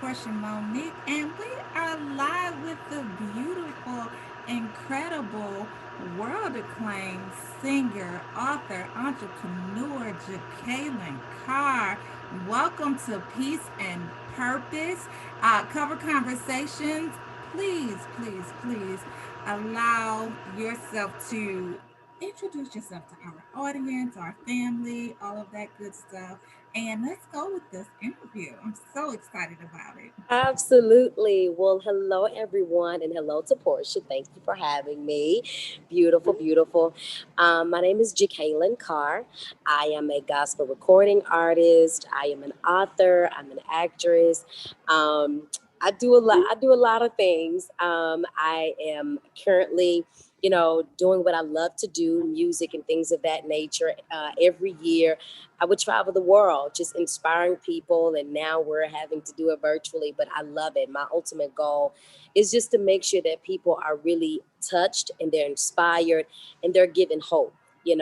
Porsha Monique, and we are live with the beautiful, incredible, world acclaimed singer, author, entrepreneur, Jekalyn Carr. Welcome to Peace and Purpose. Cover conversations. Please allow yourself to introduce yourself to our audience, our family, all of that good stuff. And let's go with this interview. I'm so excited about it. Absolutely. Well, hello, everyone, and hello to Portia. Thank you for having me. Beautiful, beautiful. My name is Jekalyn Carr. I am a gospel recording artist. I am an author. I'm an actress. I do a lot. I do a lot of things. I am currently, doing what I love to do, music and things of that nature. Every year, I would travel the world, just inspiring people. And now we're having to do it virtually, but I love it. My ultimate goal is just to make sure that people are really touched and they're inspired and they're given hope. Yes.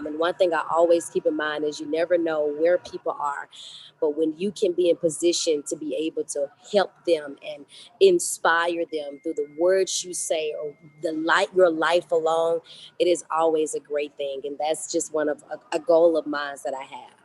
And one thing I always keep in mind is you never know where people are, but when you can be in position to be able to help them and inspire them through the words you say or the light your life alone, it is always a great thing. And that's just one of a goal of mine that I have.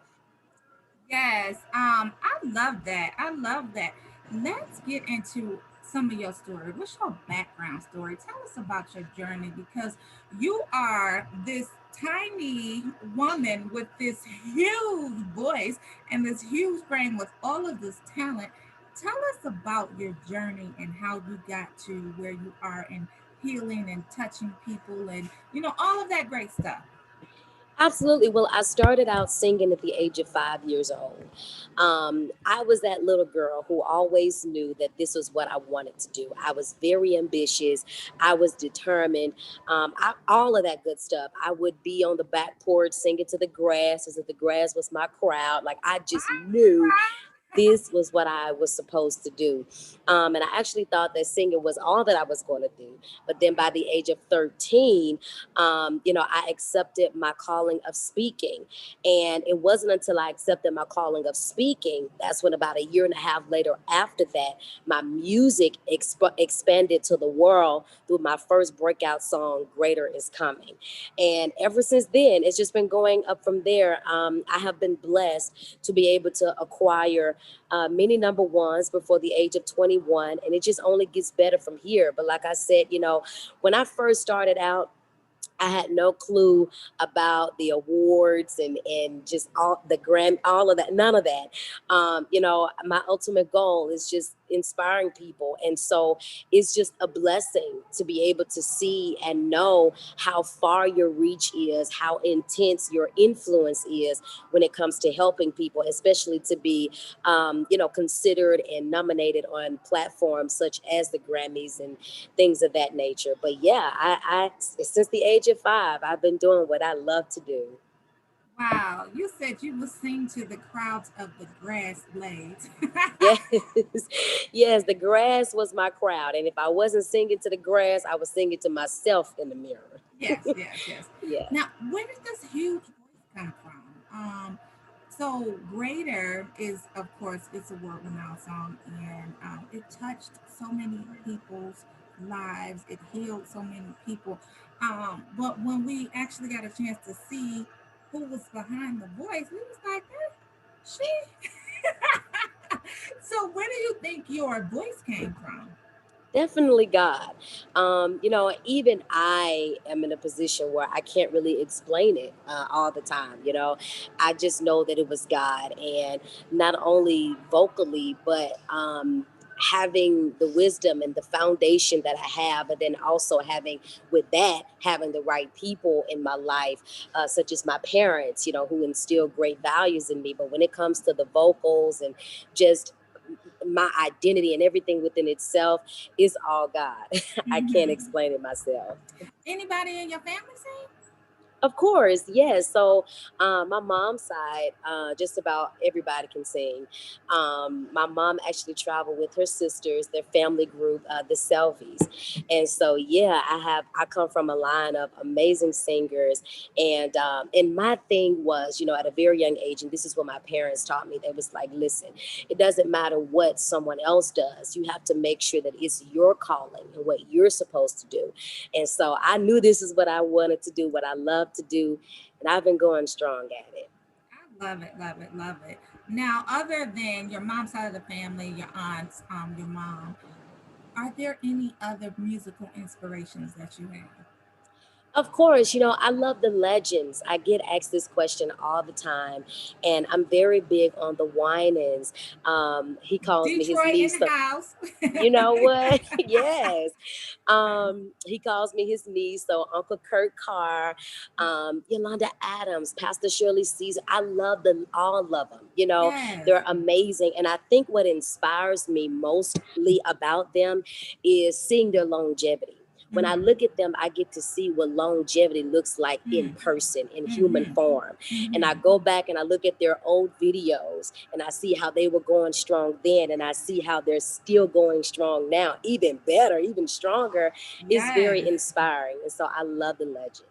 Yes. I love that. I love that. Let's get into some of your story. What's your background story? Tell us about your journey because you are this tiny woman with this huge voice and this huge brain with all of this talent. Tell us about your journey and how you got to where you are and healing and touching people and all of that great stuff. Absolutely. Well, I started out singing at the age of 5 years old. I was that little girl who always knew that this was what I wanted to do. I was very ambitious. I was determined. All of that good stuff. I would be on the back porch singing to the grass as if the grass was my crowd. Like I just knew this was what I was supposed to do. And I actually thought that singing was all that I was going to do. But then by the age of 13, I accepted my calling of speaking. And it wasn't until I accepted my calling of speaking, that's when about a year and a half later after that, my music expanded to the world through my first breakout song, Greater Is Coming. And ever since then, it's just been going up from there. I have been blessed to be able to acquire many number ones before the age of 21, and it just only gets better from here. But like I said, when I first started out, I had no clue about the awards and just all the all of that, none of that. My ultimate goal is just inspiring people. And so it's just a blessing to be able to see and know how far your reach is, how intense your influence is when it comes to helping people, especially to be, considered and nominated on platforms such as the Grammys and things of that nature. But yeah, I since the age of 5, I've been doing what I love to do. Wow, you said you would sing to the crowds of the grass blades. Yes, yes, the grass was my crowd, and if I wasn't singing to the grass, I was singing to myself in the mirror. Yes. Yeah. Now, where did this huge voice come from? So Greater is, of course, it's a world-renowned song, and it touched so many people's lives. It healed so many people. But when we actually got a chance to see who was behind the voice, we was like, she. So where do you think your voice came from? Definitely God. Even I am in a position where I can't really explain it all the time. I just know that it was God, and not only vocally, but having the wisdom and the foundation that I have, but then also having the right people in my life, such as my parents, who instill great values in me. But when it comes to the vocals and just my identity and everything within itself is all God. I can't Hmm. explain it myself. Anybody in your family sing? Of course, yes. So, my mom's side, just about everybody can sing. My mom actually traveled with her sisters, their family group, the Selvies, and so yeah, I come from a line of amazing singers, and my thing was, at a very young age, and this is what my parents taught me. They was like, listen, it doesn't matter what someone else does. You have to make sure that it's your calling and what you're supposed to do. And so I knew this is what I wanted to do, what I love to do, and I've been going strong at it. I love it, love it, love it. Now, other than your mom's side of the family, your aunts, your mom, are there any other musical inspirations that you have? Of course, I love the legends. I get asked this question all the time, and I'm very big on the Winans. He calls me his Detroit in niece. the house. You know what? Yes. He calls me his niece. So Uncle Kurt Carr, Yolanda Adams, Pastor Shirley Caesar. I love them, all of them. Yes. They're amazing. And I think what inspires me mostly about them is seeing their longevity. When I Mm-hmm. look at them, I get to see what longevity looks like in person, in human Mm-hmm. form. And I Mm-hmm. go back and I look at their old videos and I see how they were going strong then and I see how they're still going strong now, even better, even stronger. It's very Yes. inspiring. And so I love the legends.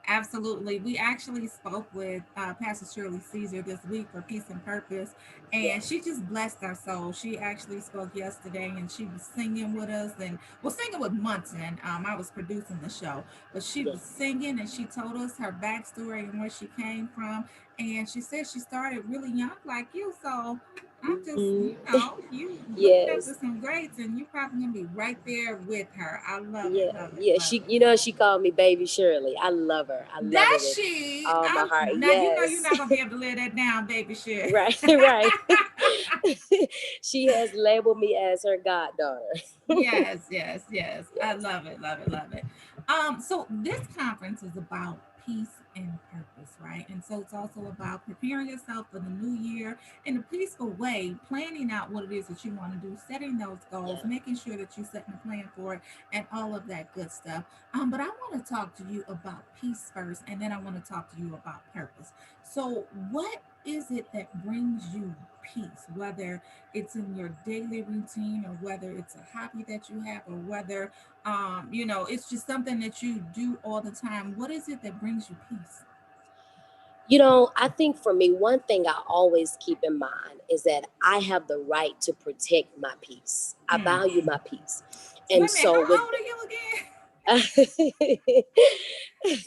Absolutely. We actually spoke with Pastor Shirley Caesar this week for Peace and Purpose, Yeah. and she just blessed our soul. She actually spoke yesterday, and she was singing with us, and well, singing with Munson. I was producing the show, but she Yeah. was singing, and she told us her backstory and where she came from, and she said she started really young, like you. So I'm just, Hmm. you looking up to Yes. some greats, and you're probably gonna be right there with her. I love it, Yeah, love it, yeah. love it. She called me Baby Shirley. I love her. I love her Does with she? all my I'm heart. now you're Yes. not gonna be able to live that down, baby shit. Right, right. She has labeled me as her goddaughter. Yes, yes, yes. I Yes. love it, love it, love it. So this conference is about peace and purpose, right? And so it's also about preparing yourself for the new year in a peaceful way, planning out what it is that you want to do, setting those goals, Yeah. making sure that you're setting a plan for it, and all of that good stuff. But I want to talk to you about peace first, and then I want to talk to you about purpose. So, what is it that brings you peace? Whether it's in your daily routine or whether it's a hobby that you have or whether it's just something that you do all the time. What is it that brings you peace? I think for me, one thing I always keep in mind is that I have the right to protect my peace. I Hmm. value my peace. Wait And a minute, so with how old are you again?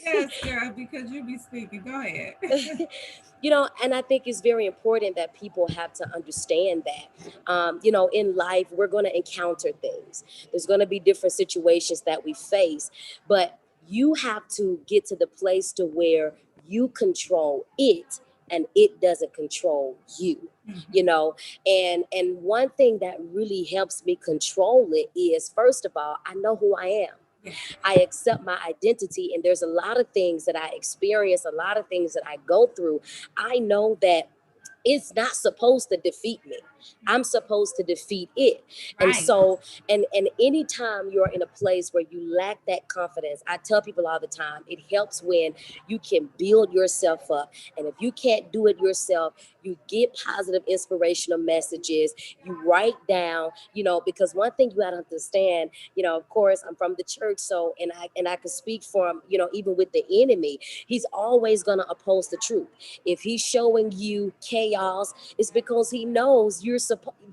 Yes, girl, because you be speaking. Go ahead. and I think it's very important that people have to understand that, in life, we're going to encounter things. There's going to be different situations that we face, but you have to get to the place to where you control it and it doesn't control you you Hmm. know and one thing that really helps me control it is, first of all, I know who I am. Yes. I accept my identity, and there's a lot of things that I experience, a lot of things that I go through. I know that it's not supposed to defeat me. I'm supposed to defeat it. And Right. so, and anytime you're in a place where you lack that confidence, I tell people all the time, it helps when you can build yourself up. And if you can't do it yourself, you get positive inspirational messages, you write down, because one thing you gotta understand, of course, I'm from the church, so and I can speak from, even with the enemy, he's always gonna oppose the truth. If he's showing you chaos, it's because he knows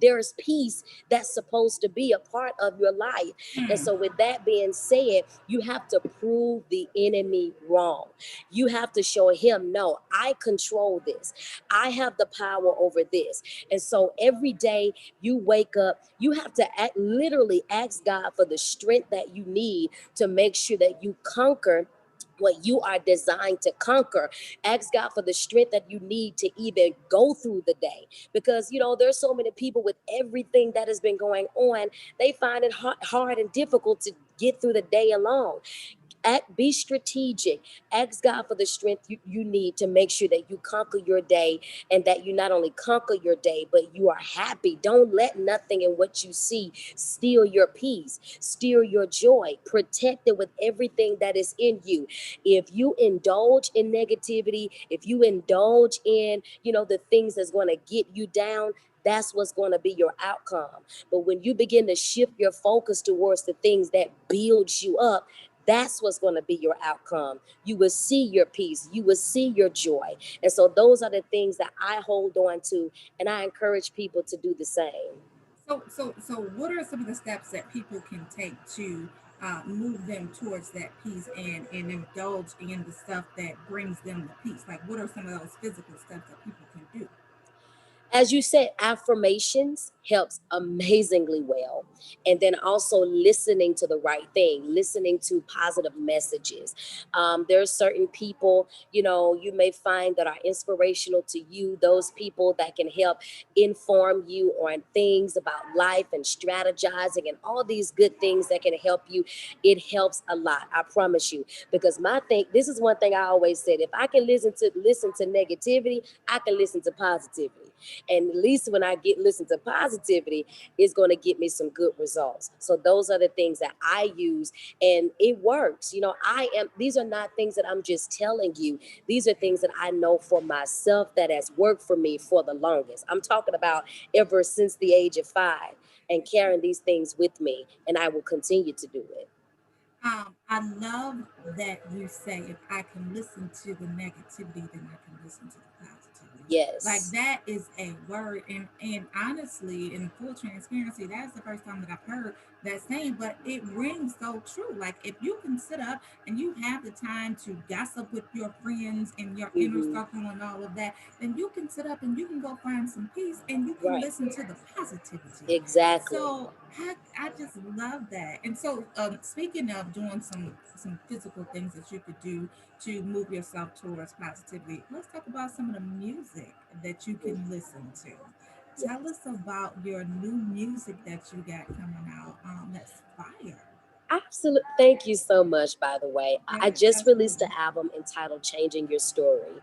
there's peace that's supposed to be a part of your life. And Hmm. so, with that being said, you have to prove the enemy wrong. You have to show him, no, I control this. I have the power over this. And so, every day you wake up, you have to literally ask God for the strength that you need to make sure that you conquer what you are designed to conquer. Ask God for the strength that you need to even go through the day. Because, there's so many people with everything that has been going on, they find it hard and difficult to get through the day alone. Be strategic. Ask God for the strength you need to make sure that you conquer your day, and that you not only conquer your day, but you are happy. Don't let nothing in what you see steal your peace, steal your joy. Protect it with everything that is in you. If you indulge in negativity, if you indulge in, the things that's going to get you down, that's what's going to be your outcome. But when you begin to shift your focus towards the things that builds you up, that's what's going to be your outcome. You will see your peace, you will see your joy. And so those are the things that I hold on to, and I encourage people to do the same. So, what are some of the steps that people can take to move them towards that peace and indulge in the stuff that brings them the peace? Like, what are some of those physical steps that people can do? As you said, affirmations helps amazingly well. And then also listening to the right thing, listening to positive messages. There are certain people, you may find that are inspirational to you, those people that can help inform you on things about life and strategizing and all these good things that can help you. It helps a lot, I promise you. Because my thing, this is one thing I always said, if I can listen to negativity, I can listen to positivity. And at least when I get listen to positivity, it's going to get me some good results. So those are the things that I use, and it works. These are not things that I'm just telling you. These are things that I know for myself that has worked for me for the longest. I'm talking about ever since the age of 5, and carrying these things with me, and I will continue to do it. I love that you say if I can listen to the negativity, then I can listen to the positivity. Like Yes. that is a word, and honestly, in full transparency, that's the first time that I've heard that saying, but it rings so true. Like if you can sit up and you have the time to gossip with your friends and your inner Hmm. circle and all of that, then you can sit up and you can go find some peace and you can Right. listen to the positivity. Exactly. So I just love that. And so, speaking of doing some physical things that you could do to move yourself towards positivity, let's talk about some of the music that you can listen to. Tell us about your new music that you got coming out. That's fire. Absolutely. Thank you so much, by the way. I Yes, just released an absolutely. album entitled Changing Your Story.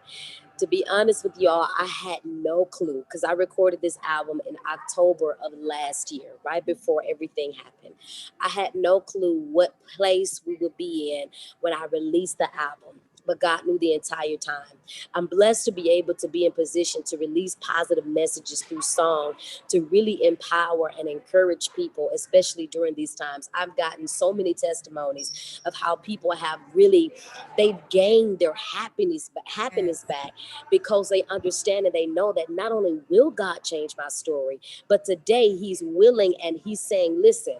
To be honest with y'all, I had no clue because I recorded this album in October of last year, right before everything happened. I had no clue what place we would be in when I released the album. But God knew the entire time. I'm blessed to be able to be in position to release positive messages through song to really empower and encourage people, especially during these times. I've gotten so many testimonies of how people have really, they've gained their happiness Yes, back because they understand and they know that not only will God change my story, but today He's willing and He's saying, listen,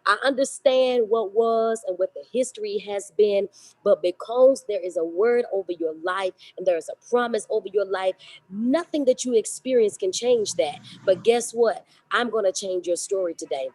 I understand what was and what the history has been, but because there is a word over your life and there is a promise over your life, nothing that you experience can change that. But guess what? I'm going to change your story today.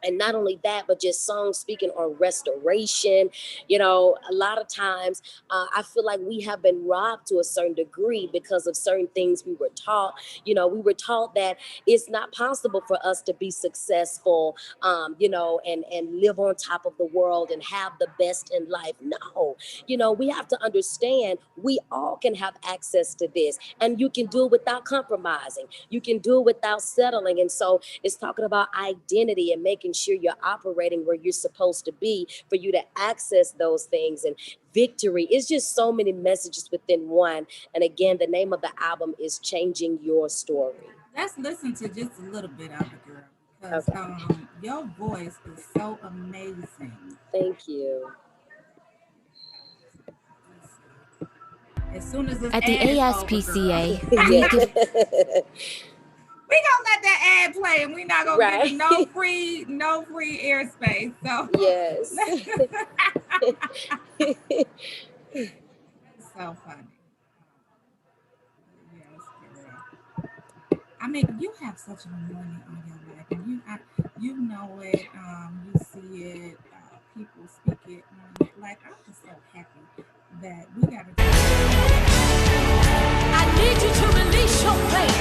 And not only that, but just songs speaking on restoration. A lot of times I feel like we have been robbed to a certain degree because of certain things we were taught. We were taught that it's not possible for us to be successful, and live on top of the world and have the best in life. No, we have to understand we all can have access to this, and you can do it without compromising. You can do it without settling. And so it's talking about identity and making sure you're operating where you're supposed to be for you to access those things, and victory. It's just so many messages within one. And again, the name of the album is Changing Your Story. let's listen to just a little bit of it, girl, because Okay. your voice is so amazing. Thank you. Let's see. As soon as this At the ad is over, girl. ASPCA, we give Yeah. We gonna let that ad play, and we not gonna give it Right. no free airspace. So Yes. that's so funny. Yes, girl. I mean, you have such an anointing on your life, and you know it. You see it. People speak it on it. Like I'm just so happy that we got a chance to connect with you today. I need you to release your faith.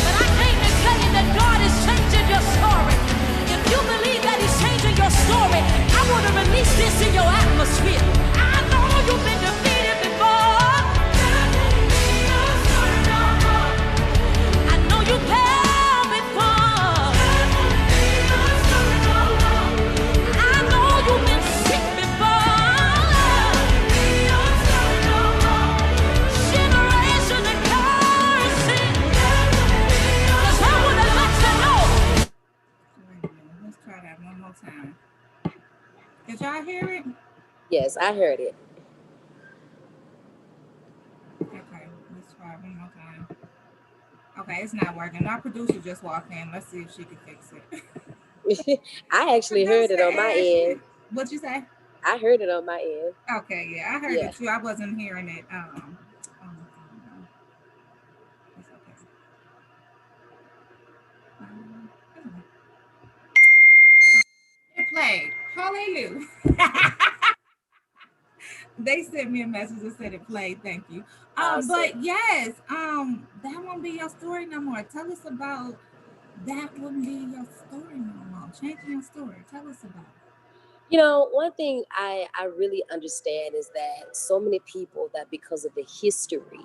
But I came to tell you that God is changing your story. If you believe that He's changing your story, I want to more time. Did y'all hear it? Yes, I heard it. Okay, let's try it one more time. Okay, it's not working. Our producer just walked in. Let's see if she can fix it. I actually heard Producer it on my end. Ashley, what'd you say? I heard it on my end. Okay, yeah, I heard Yeah. it too. I wasn't hearing it on the phone though. It's okay. Anyway, it played. Hallelujah. They sent me a message that said it played. Thank you. Awesome. But yes, that won't be your story no more. Tell us about that. Wouldn't be your story no more. Changing your story. Tell us about One thing I really understand is that so many people that because of the history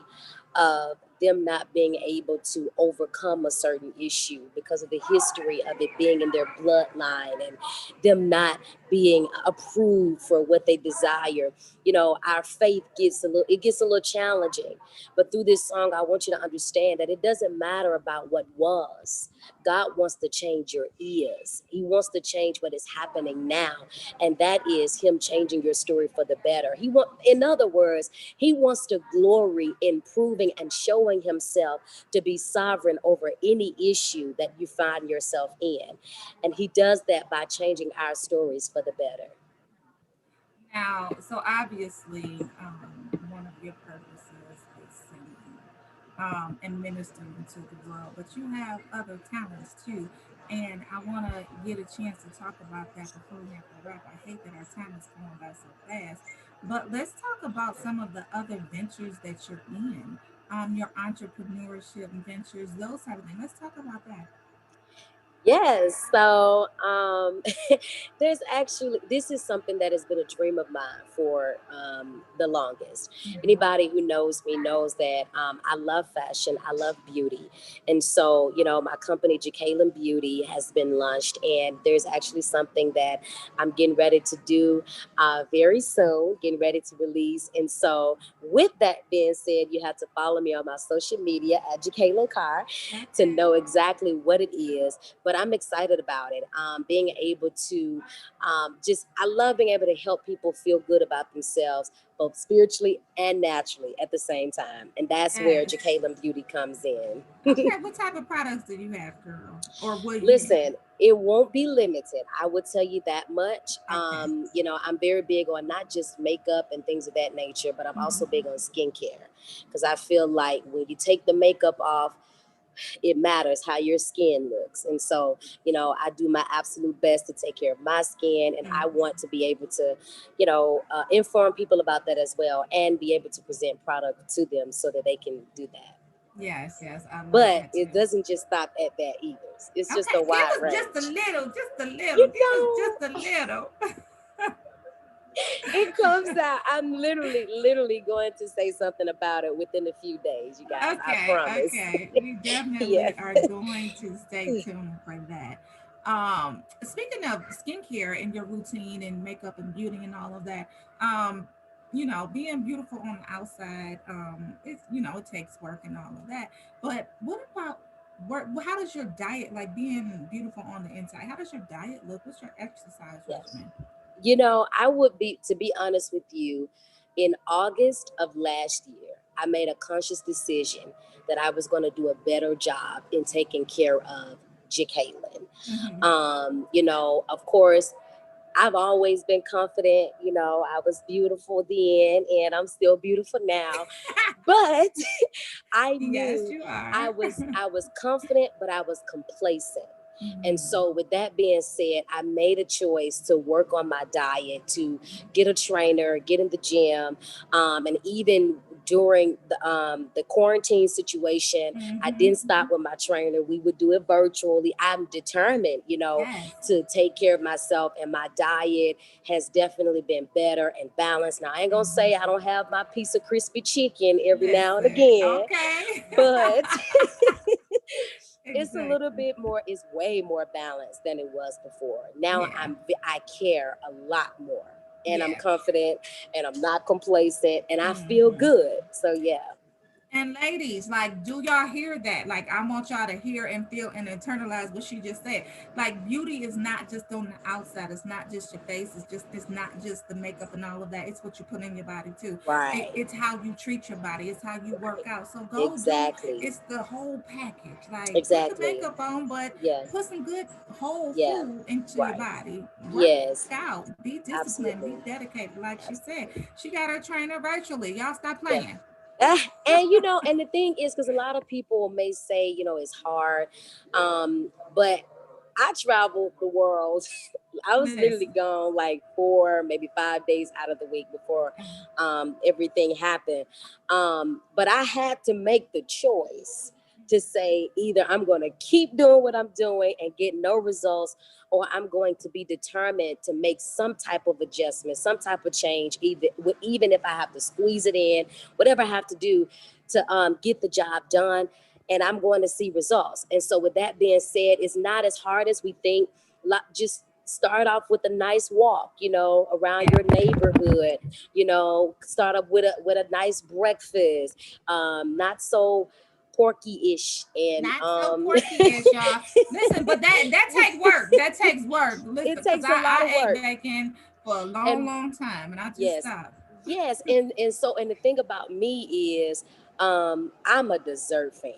of them not being able to overcome a certain issue, because of the history of it being in their bloodline and them not being approved for what they desire, our faith gets a little challenging. But through this song, I want you to understand that it doesn't matter about what was. God wants to change your is. He wants to change what is happening now, and that is him changing your story for the better. In other words, he wants to glory in proving and showing himself to be sovereign over any issue that you find yourself in, and he does that by changing our stories for the better. now. So obviously, one of your purposes is singing, and ministering to the world. But you have other talents too, and I want to get a chance to talk about that before we have to wrap. I hate that our time is going by so fast, but let's talk about some of the other ventures that you're in. Your entrepreneurship ventures, those type of things. Let's talk about that. Yes. So there's actually, this is something that has been a dream of mine for the longest. Mhm. Anybody who knows me knows that I love fashion, I love beauty. And so, my company, Jekalyn Beauty, has been launched, and there's actually something that I'm getting ready to do very soon, getting ready to release. And so, with that being said, you have to follow me on my social media at Jekalyn Carr to Okay. know exactly what it is, but I'm excited about it. Being able to I love being able to help people feel good about themselves, both spiritually and naturally at the same time. And that's where Yes. Jacalyn Beauty comes in. Okay. What type of products do you have, girl? Or will you have? Listen, it won't be limited. I would tell you that much. Okay. I'm very big on not just makeup and things of that nature, but I'm also Mhm. big on skincare because I feel like when you take the makeup off, it matters how your skin looks. And so, I do my absolute best to take care of my skin. And I Yes. want to be able to, inform people about that as well and be able to present product to them so that they can do that. Yes, yes, I love But that it too. doesn't just stop at that either. It's just a Okay, give wide us just a range. little, just a little. You Give us just know, a little. it comes out. I'm literally going to say something about it within a few days, you guys. I Okay, promise. okay. We Yes. definitely are going to stay tuned for that. Speaking of skincare and your routine and makeup and beauty and all of that, um, being beautiful on the outside, it's it takes work and all of that. But what about work? How does your diet, like being beautiful on the inside, how does your diet look? What's your exercise Yes. regimen? I would be, to be honest with you, in August of last year, I made a conscious decision that I was going to do a better job in taking care of Jacqueline. Hmm. Of course, I've always been confident. I was beautiful then, and I'm still beautiful now. But I Yes, knew you I are. was I was confident, but I was complacent. And Hmm. so, with that being said, I made a choice to work on my diet, to get a trainer, get in the gym, and even during the quarantine situation, I Hmm. didn't stop with my trainer. We would do it virtually. I'm determined, Yes. to take care of myself, and my diet has definitely been better and balanced. Now, I ain't gonna say I Mhm. don't have my piece of crispy chicken every now and Listen, again, okay. but Exactly. it's way more balanced than it was before. Now Yeah. I care a lot more, and I'm Yeah. confident, and I'm not complacent, and I feel Hmm. good. So yeah. And ladies, like, do y'all hear that? Like, I want y'all to hear and feel and internalize what she just said. Like, beauty is not just on the outside. It's not just your face. It's not just the makeup and all of that. It's what you put in your body too. Right, It's how you treat your body. It's how you work right. out. So go do. Exactly. It's the whole package. Like, put the Exactly. makeup on, but Yeah. put some good whole Yeah. food into your Right. body. Work Yes. out. Be disciplined. Be Absolutely. dedicated. Like she said, Absolutely. she got her trainer virtually. Y'all stop Yeah. playing. And and the thing is, because a lot of people may say, it's hard, but I traveled the world. I was literally Listen. gone like 4, maybe 5 days out of the week before everything happened. But I had to make the choice to say either I'm going to keep doing what I'm doing and get no results, or I'm going to be determined to make some type of adjustment, some type of change, even if I have to squeeze it in, whatever I have to do to get the job done, and I'm going to see results. And so, with that being said, it's not as hard as we think. Just start off with a nice walk, around Yeah. your neighborhood. Start up with a nice breakfast, not so porky-ish, and Not so porky-ish, y'all. Listen, but that takes work. That takes work. Listen, it because takes a lot of I ate work. bacon for a long, And long time, and I just yes, stopped. yes, and the thing about me is, I'm a dessert fan.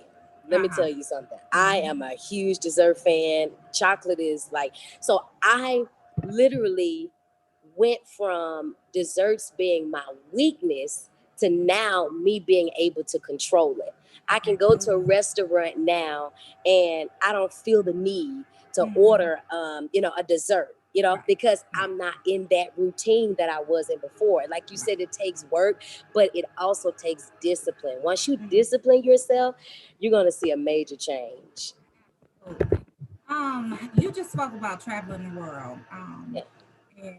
Let me Uh-huh. tell you something. I Mm-hmm. am a huge dessert fan. Chocolate is like, so I literally went from desserts being my weakness to now me being able to control it. I can go to a Absolutely. restaurant now and I don't feel the need to Mm-hmm. order a dessert, Right. because Right. I'm not in that routine that I was in before. Like you Right. said, it takes work, but it also takes discipline. Once you Mm-hmm. discipline yourself, you're going to see a major change. Absolutely. You just spoke about traveling the world. Yeah. And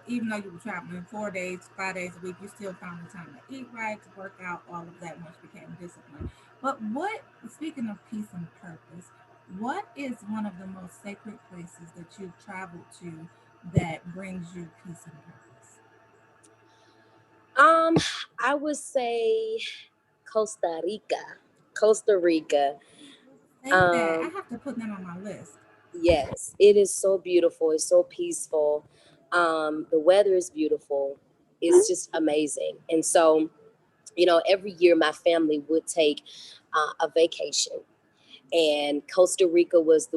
even though you were traveling 4 days, 5 days a week, you still found the time to eat right, to work out, all of that once you became disciplined. But speaking of peace and purpose, what is one of the most sacred places that you've traveled to that brings you peace and purpose? Um, I would say Costa Rica. Costa Rica. Say that. I Um, have to put that on my list. yes, it is so beautiful. It's so peaceful. The weather is beautiful. It's just amazing. And so, every year my family would take a vacation, and Costa Rica was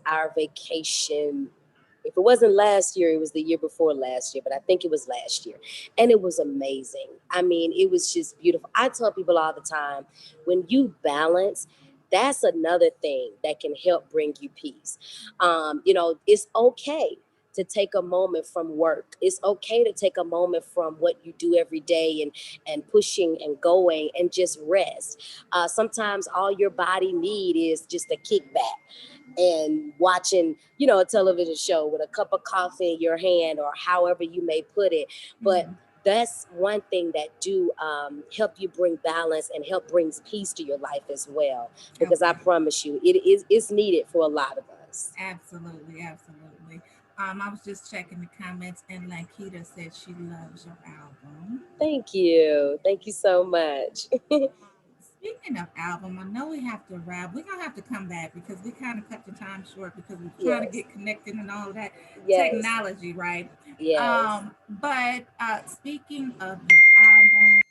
our vacation. If it wasn't last year, it was the year before last year, but I think it was last year. And it was amazing. I mean, it was just beautiful. I tell people all the time, when you balance, that's another thing that can help bring you peace. It's okay to take a moment from work. It's okay to take a moment from what you do every day, and pushing and going, and just rest. Sometimes all your body need is just a kickback and watching, a television show with a cup of coffee in your hand, or however you may put it. But Mm-hmm. that's one thing that do help you bring balance and help brings peace to your life as well. Because I Okay. promise you, it's needed for a lot of us. Absolutely, absolutely. I was just checking the comments, and Lankita said she loves your album. Thank you. Thank you so much. Speaking of album, I know we have to wrap. We're gonna have to come back because we kind of cut the time short because we're trying to Yes. get connected and all of that Yes. technology, right? Yes. But speaking of your album,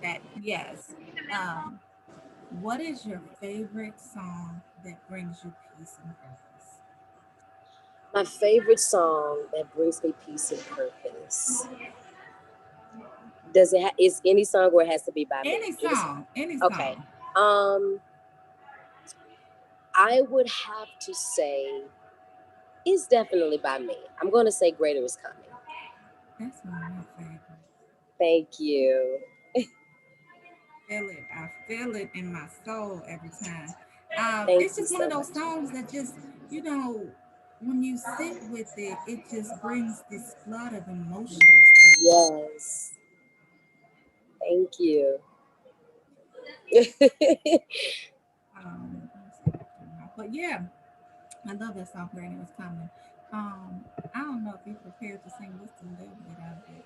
that yes, um, what is your favorite song that brings you peace and purpose? My favorite song that brings me peace and purpose. Is any song, or it has to be by me? Any Any song. song, any Okay. song. Um, I would have to say it's definitely by me. I'm going to say Greater is Coming. That's one of my favorites. Thank you. Feel it. I feel it in my soul every time. Thank It's you just one of so those much. songs that just, you know, when you sit with it, it just brings this flood of emotions to you. Yes. Thank you. Let me see if I can turn it off. But yeah, I love that song. Granny was coming. I don't know if you're prepared to sing just a little bit of it.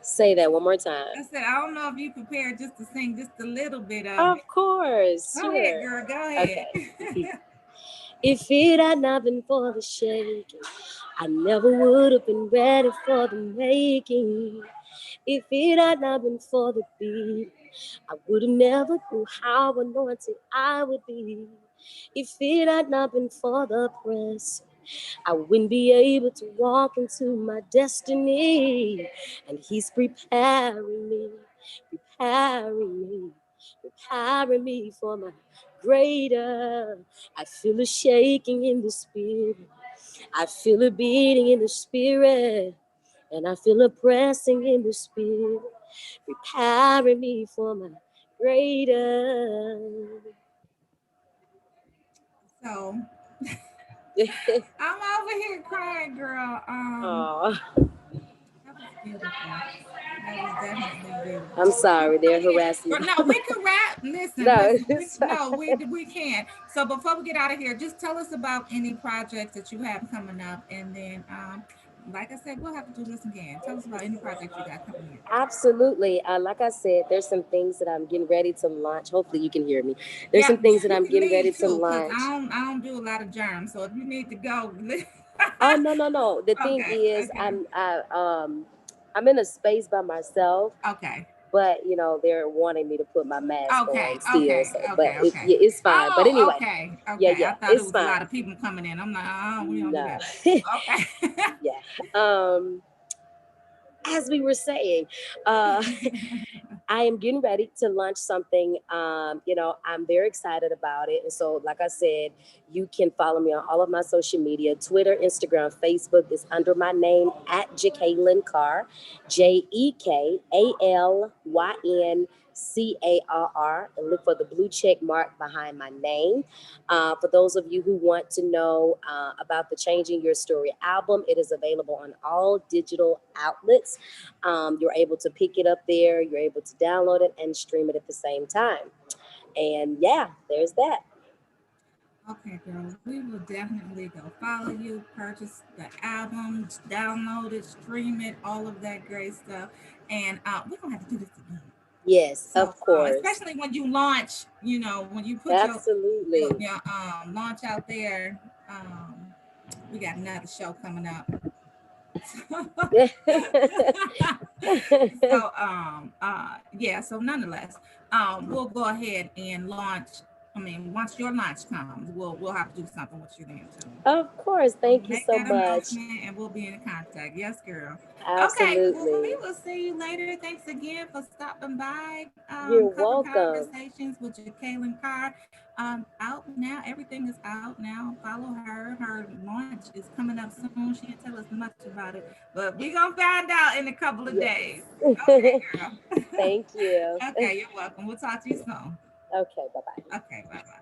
Say that one more time. I said, I don't know if you prepared just to sing just a little bit of it. Of course, Go ahead, sure. girl. Go ahead. Okay. If it had not been for the shaking, I never would have been ready for the making. If it had not been for the beat, I would have never knew how anointed I would be. If it had not been for the press, I wouldn't be able to walk into my destiny. And He's preparing me, preparing me for my greater. I feel a shaking in the spirit. I feel a beating in the spirit. And I feel a pressing in the spirit, preparing me for my greater. So I'm over here crying, girl. Oh, That was beautiful. That was definitely I'm beautiful. sorry, Go they're ahead. harassing Girl, me. no, we can rap. Listen, No, listen. it's No, fine. we can. So before we get out of here, just tell us about any projects that you have coming up, and then, like I said, we'll have to do this again. Tell us about any projects you got coming in. Absolutely. Like I said, there's some things that I'm getting ready to launch. Hopefully, you can hear me. There's Yeah, some things that you I'm can getting ready leave to too, cause launch. I don't do a lot of germs. So if you need to go, Oh no, no, no. The thing okay, is, okay, I'm in a space by myself, okay. but they're wanting me to put my mask Okay, on still. okay, So, but okay, okay. yeah, it's fine. But Oh, anyway, okay, yeah, okay. I yeah, thought it it's was a lot fine. of people coming in. I'm like, oh, we don't do No, that. Okay. yeah. Um, as we were saying, uh, I am getting ready to launch something. I'm very excited about it. And so, like I said, you can follow me on all of my social media: Twitter, Instagram, Facebook is under my name at Jekalyn Carr, JekalynCarr, and look for the blue check mark behind my name. For those of you who want to know about the Changing Your Story album, it is available on all digital outlets. You're able to pick it up there, you're able to download it and stream it at the same time. And yeah, there's that. Okay, girl. We will definitely go follow you, purchase the album, download it, stream it, all of that great stuff. And we're gonna have to do this again. Yes, So, of course. especially when you launch, when you put Absolutely. your launch out there, we got another show coming up. So yeah, so nonetheless, we'll go ahead and launch. I mean, once your launch comes, we'll have to do something with you then too. Of course. Thank you Make so that much. announcement and we'll be in contact. Yes, girl. Okay, well, we Absolutely. will see you later. Thanks again for stopping by. You're Cover welcome. Conversations with Jekalyn Carr. Out now. Everything is out now. Follow her. Her launch is coming up soon. She didn't tell us much about it, but we're going to find out in a couple of days. Yes. Okay, girl. Thank you. Okay, you're welcome. We'll talk to you soon. Okay, bye bye. Okay, bye bye.